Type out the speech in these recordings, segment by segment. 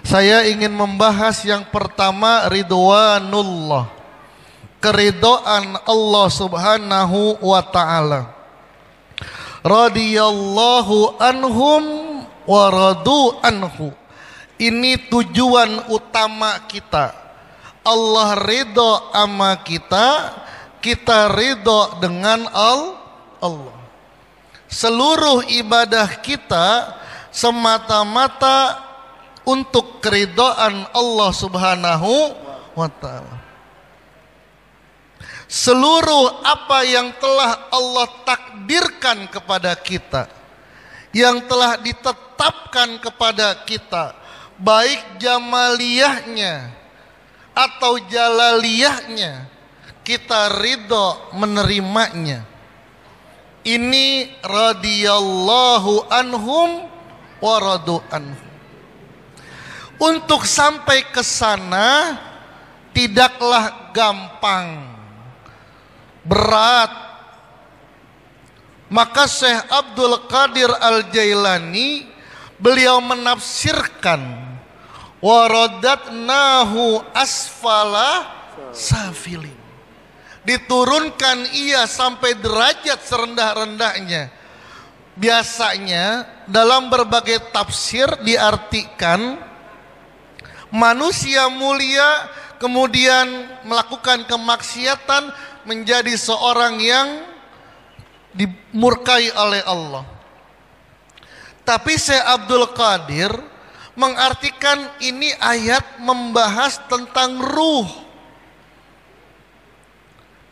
Saya ingin membahas yang pertama ridwanullah, keridhaan Allah Subhanahu wa taala. Radhiyallahu anhum wa radu anhu. Ini tujuan utama kita. Allah ridho sama kita, kita ridho dengan Allah. Seluruh ibadah kita semata-mata untuk keridhaan Allah Subhanahu wa taala. Seluruh apa yang telah Allah takdirkan kepada kita, yang telah ditetapkan kepada kita, baik jamaliyahnya atau jalaliyahnya, kita ridho menerimanya. Ini radhiyallahu anhum wa radu anhum. Untuk sampai ke sana tidaklah gampang, berat. Maka Syekh Abdul Qadir Al-Jailani beliau menafsirkan waradatnahu asfala safilin. Diturunkan ia sampai derajat serendah-rendahnya. Biasanya dalam berbagai tafsir diartikan manusia mulia kemudian melakukan kemaksiatan menjadi seorang yang dimurkai oleh Allah. Tapi Syekh Abdul Qadir mengartikan ini ayat membahas tentang ruh.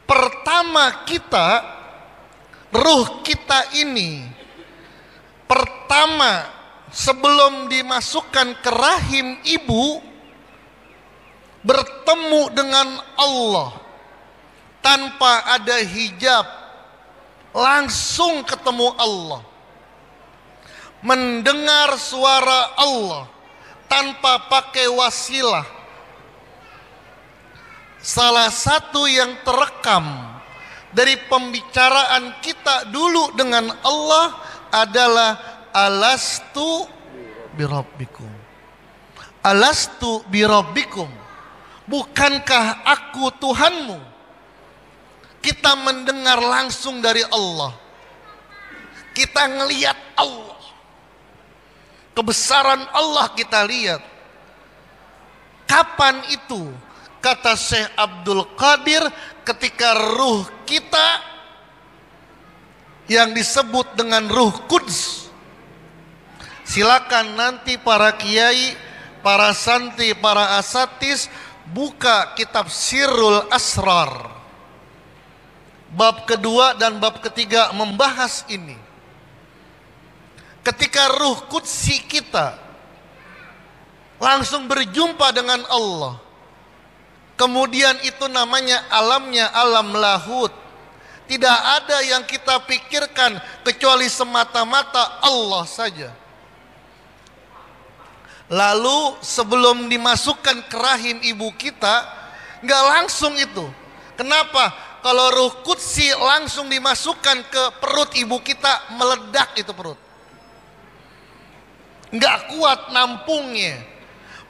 Pertama ruh kita ini pertama sebelum dimasukkan ke rahim ibu bertemu dengan Allah tanpa ada hijab, langsung ketemu Allah, mendengar suara Allah tanpa pakai wasilah. Salah satu yang terekam dari pembicaraan kita dulu dengan Allah adalah alastu birabbikum. Alastu birabbikum. Bukankah aku Tuhanmu? Kita mendengar langsung dari Allah. Kita ngelihat Allah. Kebesaran Allah kita lihat. Kapan itu? Kata Syekh Abdul Qadir, ketika ruh kita yang disebut dengan ruh Quds. Silakan nanti para kiai, para santri, para asatis buka kitab Sirrul Asrar. Bab kedua dan bab ketiga membahas ini. Ketika ruh Qudsi kita langsung berjumpa dengan Allah, kemudian itu namanya alamnya alam lahut. Tidak ada yang kita pikirkan kecuali semata-mata Allah saja. Lalu sebelum dimasukkan ke rahim ibu kita, nggak langsung itu. Kenapa? Kalau ruh Qudsi langsung dimasukkan ke perut ibu kita, meledak itu perut. Nggak kuat nampungnya.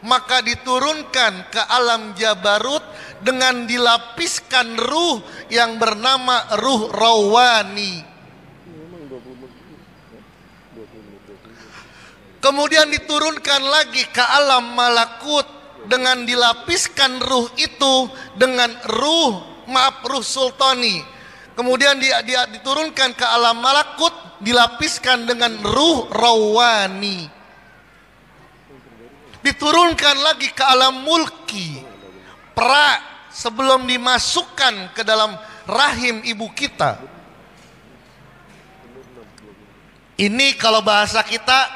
Maka diturunkan ke alam Jabarut dengan dilapiskan ruh yang bernama ruh Rawani. Kemudian diturunkan lagi ke alam Malakut dengan dilapiskan ruh itu dengan ruh Sultani. Kemudian diturunkan ke alam Malakut dilapiskan dengan ruh Rawani. Diturunkan lagi ke alam Mulki. Sebelum dimasukkan ke dalam rahim ibu kita. Ini kalau bahasa kita,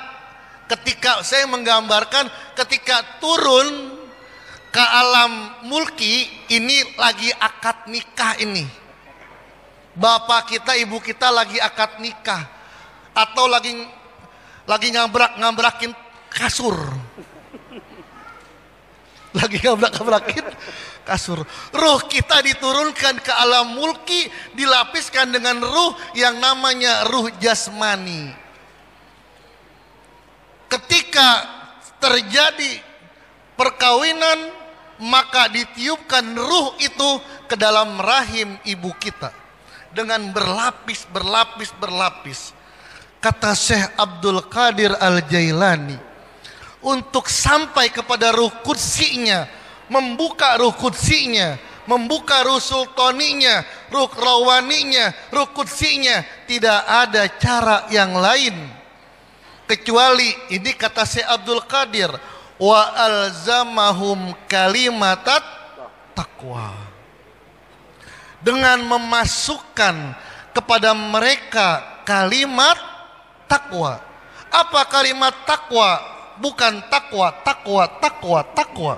ketika saya menggambarkan ketika turun ke alam Mulki, ini lagi akad nikah ini. Bapak kita, ibu kita lagi akad nikah. Atau lagi ngambrakin kasur. Lagi ngabrak-ngabrakin kasur. Ruh kita diturunkan ke alam Mulki, dilapiskan dengan ruh yang namanya ruh jasmani. Ketika terjadi perkawinan, maka ditiupkan ruh itu ke dalam rahim ibu kita dengan berlapis, berlapis, berlapis. Kata Syekh Abdul Qadir Al-Jailani, untuk sampai kepada ruh kutsinya, membuka ruh kutsinya, membuka ruh sultaninya, ruh rawaninya, ruh kutsinya, tidak ada cara yang lain kecuali ini kata Syekh Abdul Qadir, wa alzamahum kalimatat taqwa, dengan memasukkan kepada mereka kalimat takwa. Apa kalimat takwa? Bukan takwa, takwa, takwa, takwa.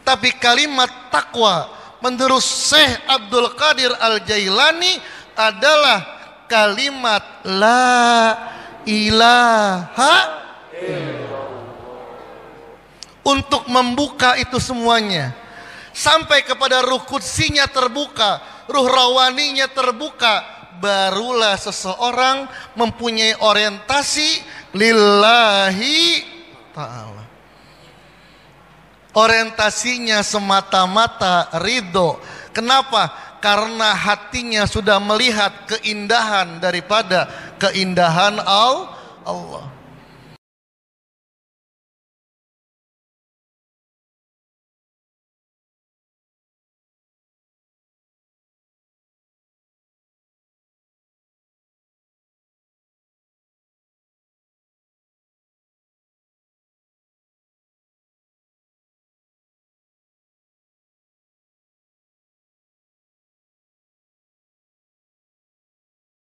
Tapi kalimat takwa menurut Syekh Abdul Qadir Al-Jailani adalah kalimat la ilaha illallah. Untuk membuka itu semuanya sampai kepada ruh kutsinya terbuka, ruh rawaninya terbuka, barulah seseorang mempunyai orientasi lillahi ta'ala. Orientasinya semata-mata ridho. Kenapa? Karena hatinya sudah melihat keindahan daripada keindahan Allah.